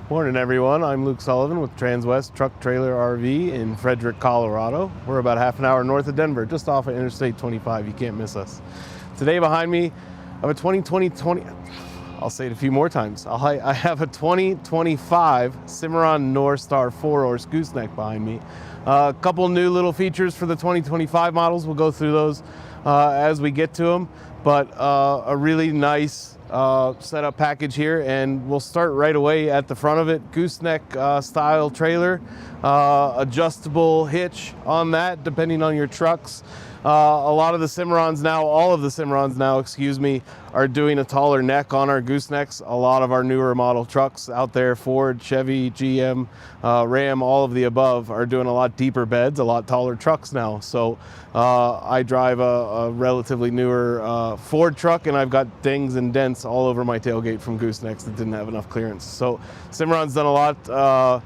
Morning everyone, I'm Luke Sullivan with Transwest Truck Trailer RV in Frederick, Colorado. We're about half an hour north of Denver, just off of Interstate 25. You can't miss us. Today behind me, I have a 2020, I'll say it a few more times. I have a 2025 Cimarron Norstar 4-horse gooseneck behind me. A couple new little features for the 2025 models. We'll go through those as we get to them, but a really nice setup package here, and we'll start right away at the front of it. Gooseneck style trailer, adjustable hitch on that depending on your trucks. A lot of the Cimarrons now, all of the Cimarrons now, excuse me, are doing a taller neck on our goosenecks. A lot of our newer model trucks out there, Ford, Chevy, GM, Ram, all of the above, are doing a lot deeper beds, a lot taller trucks now. So I drive a relatively newer Ford truck, and I've got dings and dents all over my tailgate from goosenecks that didn't have enough clearance. So Cimarron's done a lot,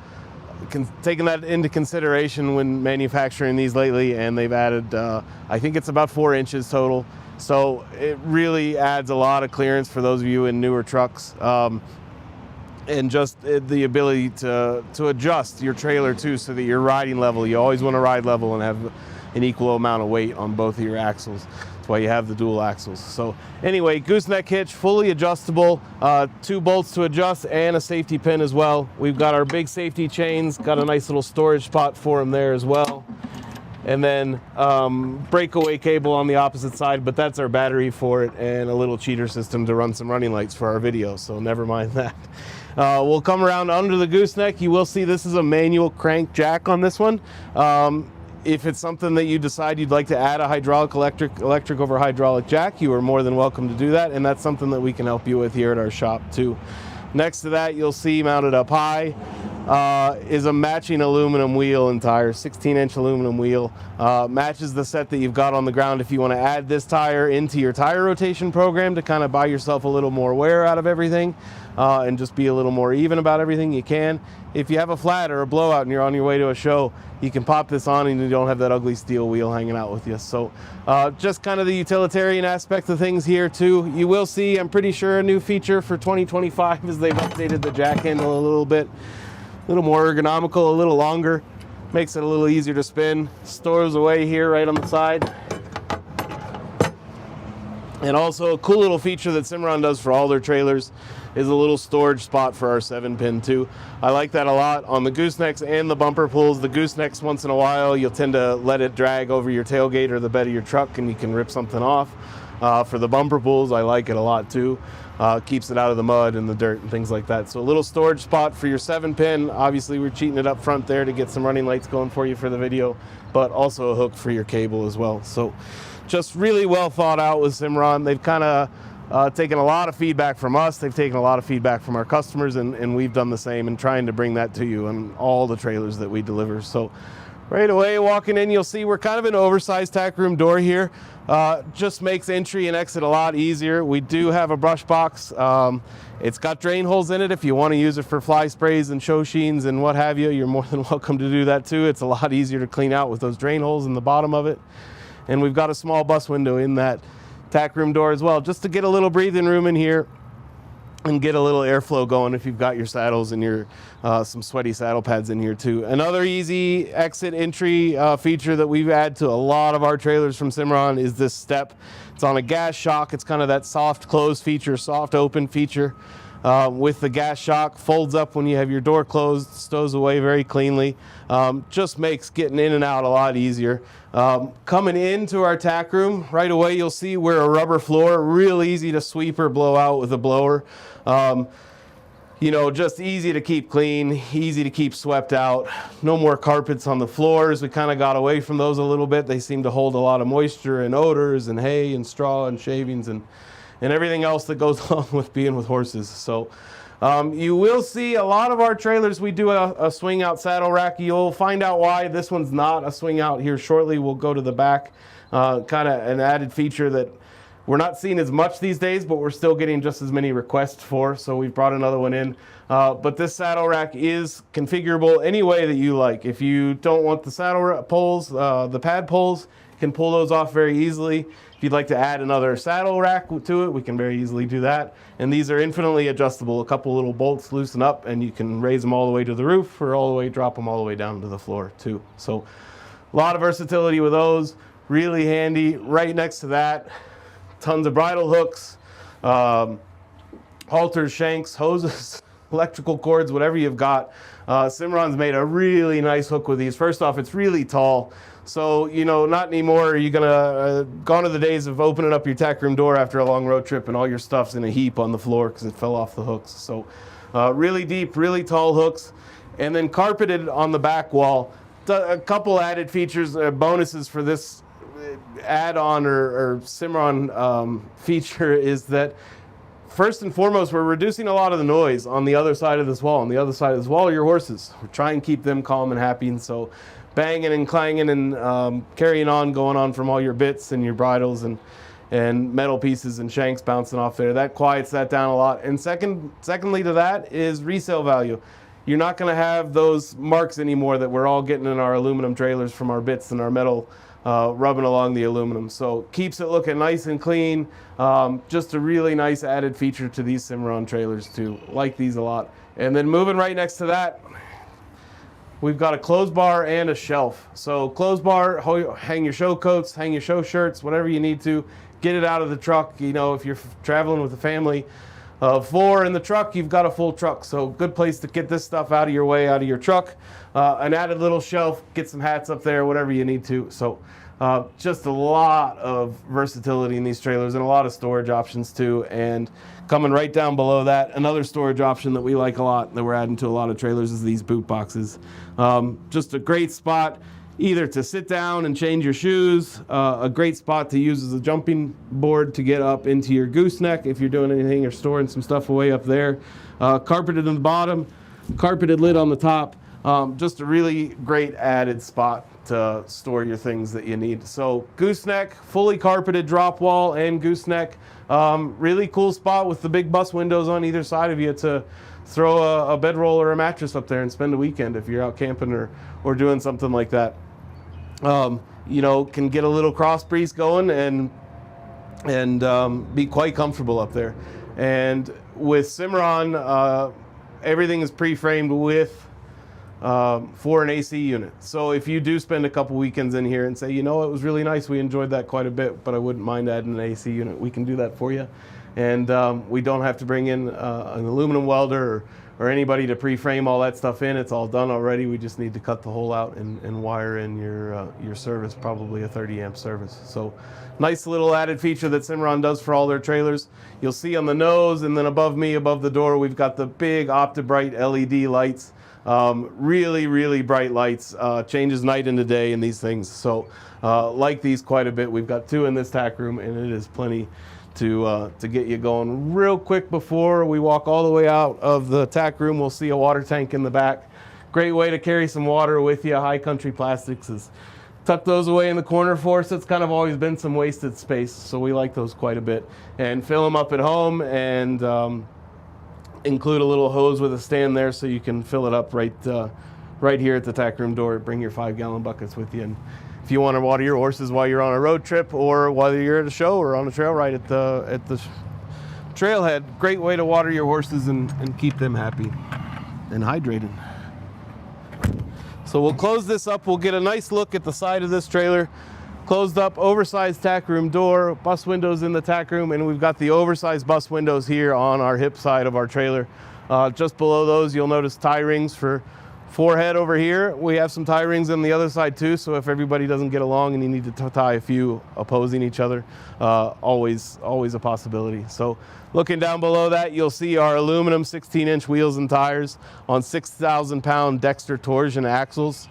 taking that into consideration when manufacturing these lately, and they've added, I think it's about 4 inches total. So it really adds a lot of clearance for those of you in newer trucks, and just the ability to adjust your trailer too, so that your riding level, you always want to ride level and have an equal amount of weight on both of your axles. That's why you have the dual axles. So anyway, gooseneck hitch, fully adjustable, 2 bolts to adjust and a safety pin as well. We've got our big safety chains, got a nice little storage spot for them there as well. And then breakaway cable on the opposite side, but that's our battery for it, and a little cheater system to run some running lights for our video, so never mind that. We'll come around under the gooseneck. You will see this is a manual crank jack on this one. If it's something that you decide you'd like to add a hydraulic electric over hydraulic jack, you are more than welcome to do that, and that's something that we can help you with here at our shop too. Next to that, you'll see mounted up high is a matching aluminum wheel and tire, 16-inch aluminum wheel. Matches the set that you've got on the ground. If you want to add this tire into your tire rotation program to kind of buy yourself a little more wear out of everything, and just be a little more even about everything, you can. If you have a flat or a blowout and you're on your way to a show, you can pop this on and you don't have that ugly steel wheel hanging out with you. So just kind of the utilitarian aspect of things here too. You will see, I'm pretty sure, a new feature for 2025 is they've updated the jack handle a little bit. A little more ergonomical, a little longer, makes it a little easier to spin. Stores away here right on the side. And also a cool little feature that Cimarron does for all their trailers is a little storage spot for our 7-pin too. I like that a lot on the goosenecks and the bumper pulls. The goosenecks, once in a while, you'll tend to let it drag over your tailgate or the bed of your truck and you can rip something off. For the bumper pulls, I like it a lot too. Keeps it out of the mud and the dirt and things like that. So a little storage spot for your 7-pin. Obviously we're cheating it up front there to get some running lights going for you for the video, but also a hook for your cable as well. So just really well thought out with Cimarron. They've kind of taken a lot of feedback from us. They've taken a lot of feedback from our customers, and we've done the same and trying to bring that to you on all the trailers that we deliver. So right away, walking in, you'll see we're kind of an oversized tack room door here. Just makes entry and exit a lot easier. We do have a brush box. It's got drain holes in it. If you want to use it for fly sprays and show sheens and what have you, you're more than welcome to do that too. It's a lot easier to clean out with those drain holes in the bottom of it. And we've got a small bus window in that tack room door as well, just to get a little breathing room in here and get a little airflow going if you've got your saddles and your some sweaty saddle pads in here too. Another easy exit entry feature that we've added to a lot of our trailers from Cimarron is this step. It's on a gas shock. It's kind of that soft close feature, soft open feature. With the gas shock, folds up when you have your door closed, stows away very cleanly. Just makes getting in and out a lot easier. Coming into our tack room, right away you'll see we're a rubber floor, real easy to sweep or blow out with a blower. You know, just easy to keep clean, easy to keep swept out. No more carpets on the floors. We kind of got away from those a little bit. They seem to hold a lot of moisture and odors and hay and straw and shavings and everything else that goes along with being with horses. So you will see a lot of our trailers, we do a swing out saddle rack. You'll find out why this one's not a swing out here shortly. We'll go to the back, kind of an added feature that we're not seeing as much these days, but we're still getting just as many requests for, so we've brought another one in. But this saddle rack is configurable any way that you like. If you don't want the saddle poles, the pad poles, can pull those off very easily. If you'd like to add another saddle rack to it, we can very easily do that. And these are infinitely adjustable. A couple little bolts loosen up and you can raise them all the way to the roof or all the way, drop them all the way down to the floor too. So a lot of versatility with those, really handy. Right next to that, tons of bridle hooks, halters, shanks, hoses, electrical cords, whatever you've got. Cimarron's made a really nice hook with these. First off, it's really tall. So, you know, not anymore are you gonna, gone are the days of opening up your tack room door after a long road trip and all your stuff's in a heap on the floor because it fell off the hooks. So really deep, really tall hooks. And then carpeted on the back wall. A couple added features, bonuses for this add-on or Cimarron feature is that first and foremost, we're reducing a lot of the noise on the other side of this wall. On the other side of this wall are your horses. We're trying to keep them calm and happy, and so banging and clanging and carrying on, going on from all your bits and your bridles and metal pieces and shanks bouncing off there. That quiets that down a lot. And secondly to that is resale value. You're not going to have those marks anymore that we're all getting in our aluminum trailers from our bits and our metal rubbing along the aluminum. So keeps it looking nice and clean. Just a really nice added feature to these Cimarron trailers too. Like these a lot. And then moving right next to that, we've got a clothes bar and a shelf. So clothes bar, hang your show coats, hang your show shirts, whatever you need to. Get it out of the truck. You know, if you're traveling with a family of 4 in the truck, you've got a full truck. So good place to get this stuff out of your way, out of your truck. An added little shelf, get some hats up there, whatever you need to. So just a lot of versatility in these trailers and a lot of storage options too. And coming right down below that, another storage option that we like a lot that we're adding to a lot of trailers is these boot boxes. Just a great spot either to sit down and change your shoes, a great spot to use as a jumping board to get up into your gooseneck if you're doing anything or storing some stuff away up there. Carpeted in the bottom, carpeted lid on the top. Just a really great added spot to store your things that you need. So gooseneck, fully carpeted drop wall and gooseneck. Really cool spot with the big bus windows on either side of you to throw a bedroll or a mattress up there and spend a weekend if you're out camping or doing something like that. You know, can get a little cross breeze going and be quite comfortable up there. And with Cimarron, everything is pre-framed with for an AC unit. So if you do spend a couple weekends in here and say, you know, it was really nice, we enjoyed that quite a bit, but I wouldn't mind adding an AC unit, we can do that for you. And we don't have to bring in an aluminum welder or anybody to pre-frame all that stuff in. It's all done already. We just need to cut the hole out and wire in your service, probably a 30 amp service. So nice little added feature that Cimarron does for all their trailers. You'll see on the nose and then above me, above the door, we've got the big OptiBrite LED lights. Really, really bright lights. Changes night into day in these things. So like these quite a bit. We've got 2 in this tack room and it is plenty to get you going. Real quick before we walk all the way out of the tack room, we'll see a water tank in the back. Great way to carry some water with you. High Country Plastics is tuck those away in the corner for us. It's kind of always been some wasted space, so we like those quite a bit. And fill them up at home and include a little hose with a stand there so you can fill it up right here at the tack room door. Bring your 5-gallon buckets with you. And if you want to water your horses while you're on a road trip or while you're at a show or on a trail ride at the trailhead, great way to water your horses and keep them happy and hydrated. So we'll close this up. We'll get a nice look at the side of this trailer. Closed up, oversized tack room door, bus windows in the tack room, and we've got the oversized bus windows here on our hip side of our trailer. Just below those, you'll notice tie rings for forehead over here. We have some tie rings on the other side too, so if everybody doesn't get along and you need to tie a few opposing each other, always a possibility. So looking down below that, you'll see our aluminum 16-inch wheels and tires on 6,000-pound Dexter torsion axles.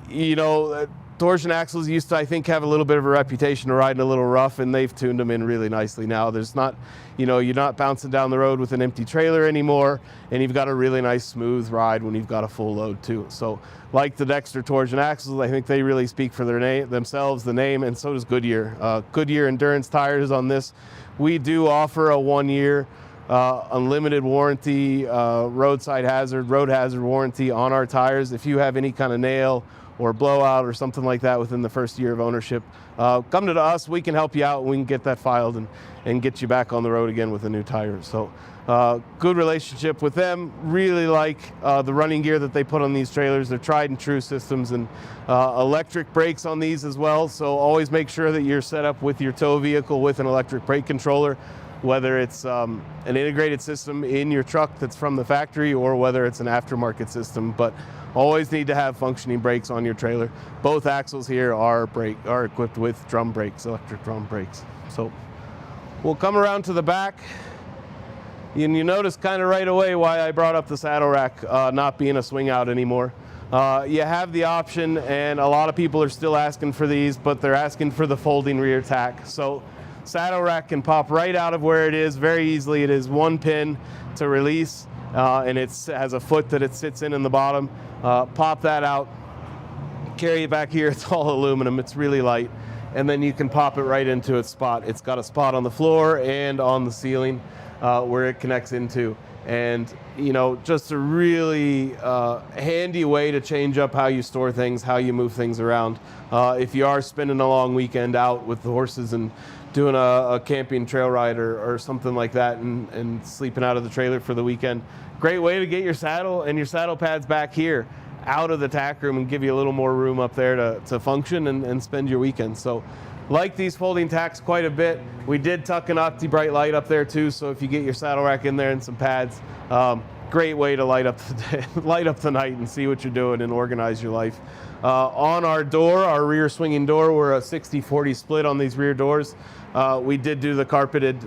You know, torsion axles used to, I think, have a little bit of a reputation of riding a little rough, and they've tuned them in really nicely now. There's not, you know, you're not bouncing down the road with an empty trailer anymore, and you've got a really nice smooth ride when you've got a full load too. So like the Dexter torsion axles, I think they really speak for their themselves, the name, and so does Goodyear. Goodyear Endurance tires on this. We do offer a 1-year unlimited warranty, road hazard warranty on our tires. If you have any kind of nail or blowout or something like that within the first year of ownership, come to us. We can help you out. We can get that filed and get you back on the road again with a new tire. So good relationship with them. Really like the running gear that they put on these trailers. They're tried and true systems, and electric brakes on these as well. So always make sure that you're set up with your tow vehicle with an electric brake controller, whether it's an integrated system in your truck that's from the factory or whether it's an aftermarket system. But always need to have functioning brakes on your trailer. Both axles here are equipped with drum brakes, electric drum brakes. So we'll come around to the back. And you notice kind of right away why I brought up the saddle rack not being a swing out anymore. You have the option, and a lot of people are still asking for these, but they're asking for the folding rear tack. So saddle rack can pop right out of where it is very easily. It is one pin to release, and it has a foot that it sits in the bottom. Pop that out, carry it back here. It's all aluminum. It's really light. And then you can pop it right into its spot. It's got a spot on the floor and on the ceiling where it connects into. And, you know, just a really handy way to change up how you store things, how you move things around. If you are spending a long weekend out with the horses and doing a camping trail ride or something like that, and sleeping out of the trailer for the weekend, great way to get your saddle and your saddle pads back here out of the tack room and give you a little more room up there to function and spend your weekend. So like these folding tacks quite a bit. We did tuck an Octi-Brite light up there too, so if you get your saddle rack in there and some pads, great way to light up the night and see what you're doing and organize your life. On our door, our rear swinging door, we're a 60-40 split on these rear doors. We did do the carpeted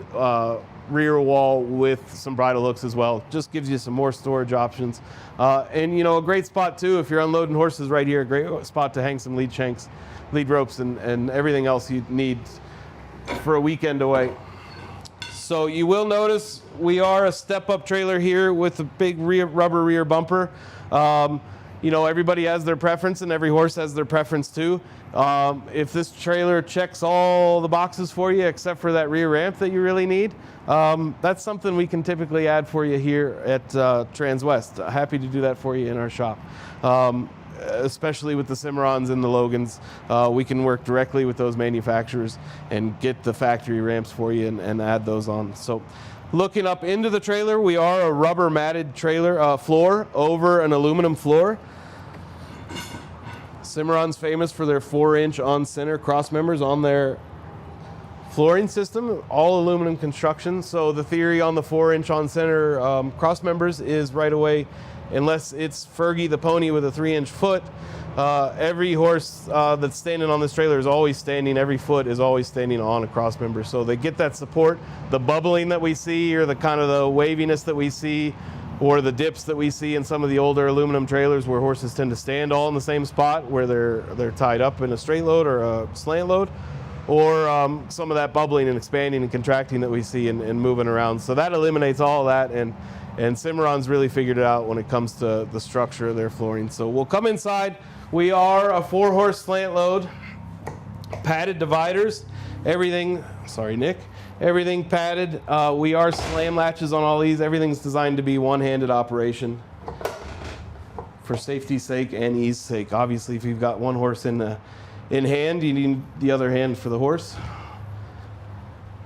rear wall with some bridle hooks as well. Just gives you some more storage options. And you know, a great spot too, if you're unloading horses right here, a great spot to hang some lead shanks, lead ropes, and everything else you need for a weekend away. So you will notice we are a step-up trailer here with a big rubber rear bumper. You know, everybody has their preference and every horse has their preference too. If this trailer checks all the boxes for you except for that rear ramp that you really need, that's something we can typically add for you here at Transwest. Happy to do that for you in our shop. Especially with the Cimarrons and the Logans, we can work directly with those manufacturers and get the factory ramps for you and add those on. So looking up into the trailer, we are a rubber matted trailer floor over an aluminum floor. Cimarron's famous for their 4-inch on-center cross members on their flooring system, all aluminum construction. So the theory on the 4-inch on-center cross members is right away, unless it's Fergie the pony with a 3-inch foot, every horse that's standing on this trailer is always standing, every foot is always standing on a cross member. So they get that support. The bubbling that we see, or the kind of the waviness that we see, or the dips that we see in some of the older aluminum trailers where horses tend to stand all in the same spot where they're tied up in a straight load or a slant load, or some of that bubbling and expanding and contracting that we see and moving around. So that eliminates all of that, and Cimarron's really figured it out when it comes to the structure of their flooring. So we'll come inside. We are a 4-horse slant load, padded dividers, everything, sorry Nick, everything padded. We are slam latches on all these. Everything's designed to be one-handed operation for safety's sake and ease sake. Obviously, if you've got one horse in hand, you need the other hand for the horse.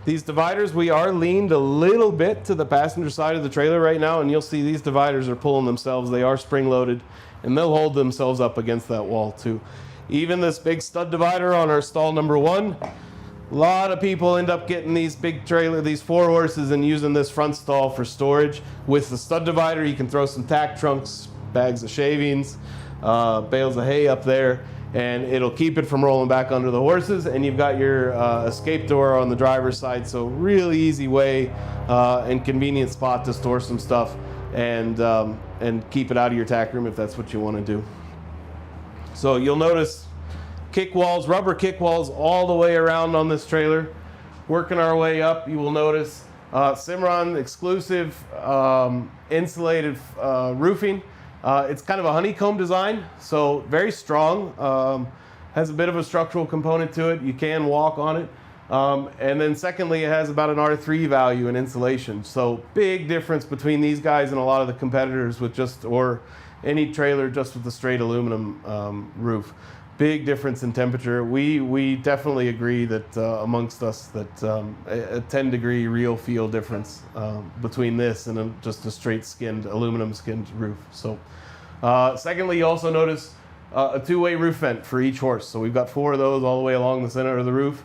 These dividers, we are leaned a little bit to the passenger side of the trailer right now, and you'll see these dividers are pulling themselves. They are spring-loaded, and they'll hold themselves up against that wall too. Even this big stud divider on our stall number 1, a lot of people end up getting these big trailer, these 4 horses, and using this front stall for storage. With the stud divider, you can throw some tack trunks, bags of shavings, bales of hay up there, and it'll keep it from rolling back under the horses. And you've got your escape door on the driver's side, so really easy way and convenient spot to store some stuff and keep it out of your tack room if that's what you want to do. So you'll notice kick walls, rubber kick walls all the way around on this trailer. Working our way up, you will notice Cimarron exclusive insulated roofing. It's kind of a honeycomb design, so very strong. Has a bit of a structural component to it. You can walk on it. And then secondly, it has about an R3 value in insulation. So big difference between these guys and a lot of the competitors with just, or any trailer just with the straight aluminum roof. Big difference in temperature. We definitely agree that amongst us that a 10-degree real feel difference between this and just a straight skinned, aluminum skinned roof. So secondly, you also notice a two-way roof vent for each horse. So we've got 4 of those all the way along the center of the roof.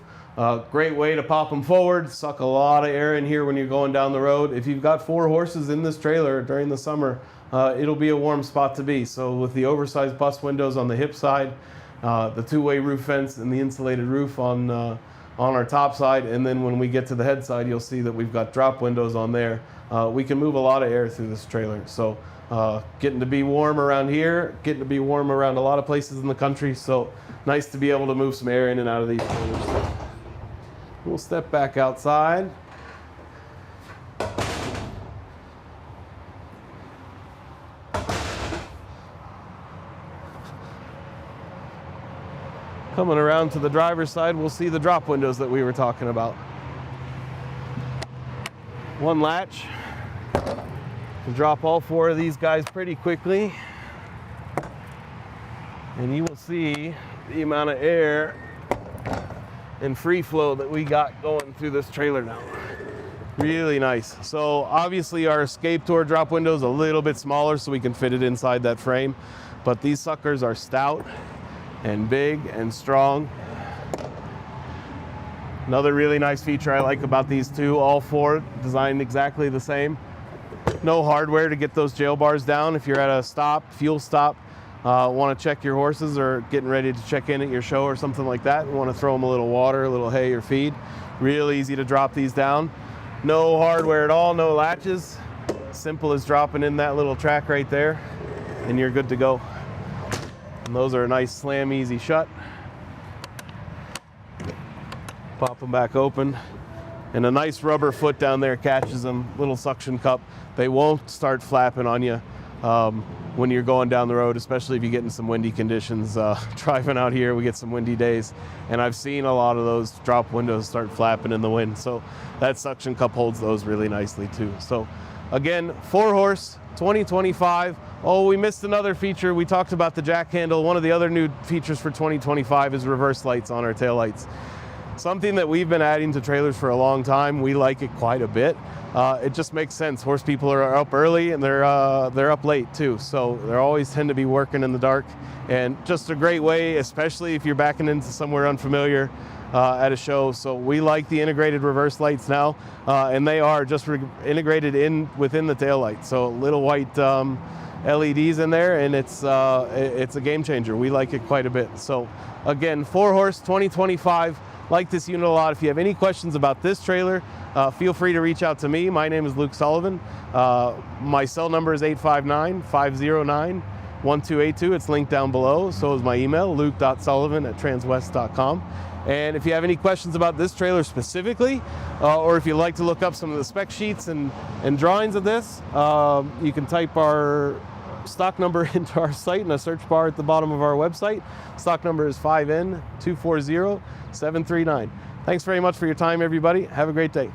Great way to pop them forward, suck a lot of air in here when you're going down the road. If you've got 4 horses in this trailer during the summer, it'll be a warm spot to be. So with the oversized bus windows on the hip side, the two-way roof vents and the insulated roof on our top side, and then when we get to the head side, you'll see that we've got drop windows on there. We can move a lot of air through this trailer. So getting to be warm around here, getting to be warm around a lot of places in the country. So nice to be able to move some air in and out of these trailers. We'll step back outside. Coming around to the driver's side, we'll see the drop windows that we were talking about. One latch. Can drop all 4 of these guys pretty quickly. And you will see the amount of air and free flow that we got going through this trailer now. Really nice. So obviously our Escape Tour drop window is a little bit smaller so we can fit it inside that frame. But these suckers are stout and big and strong. Another really nice feature I like about these two, all 4 designed exactly the same. No hardware to get those jail bars down. If you're at a stop, fuel stop, want to check your horses or getting ready to check in at your show or something like that, and want to throw them a little water, a little hay or feed, real easy to drop these down. No hardware at all, no latches. Simple as dropping in that little track right there, and you're good to go. And those are a nice slam easy shut. Pop them back open. And a nice rubber foot down there catches them, little suction cup. They won't start flapping on you when you're going down the road, especially if you get in some windy conditions. Driving out here, we get some windy days, and I've seen a lot of those drop windows start flapping in the wind. So that suction cup holds those really nicely too. So again, 4-horse, 2025. Oh, we missed another feature. We talked about the jack handle. One of the other new features for 2025 is reverse lights on our taillights. Something that we've been adding to trailers for a long time. We like it quite a bit. It just makes sense. Horse people are up early and they're up late too. So they always tend to be working in the dark. And just a great way, especially if you're backing into somewhere unfamiliar at a show. So we like the integrated reverse lights now. And they are just integrated within the tail light. So little white LEDs in there, and it's a game changer. We like it quite a bit. So again, 4-horse, 2025. Like this unit a lot. If you have any questions about this trailer, feel free to reach out to me. My name is Luke Sullivan. My cell number is 859-509-1282. It's linked down below. So is my email, luke.sullivan@transwest.com. And if you have any questions about this trailer specifically, or if you'd like to look up some of the spec sheets and drawings of this, you can type our stock number into our site in a search bar at the bottom of our website. Stock number is 5N240739. Thanks very much for your time, everybody. Have a great day.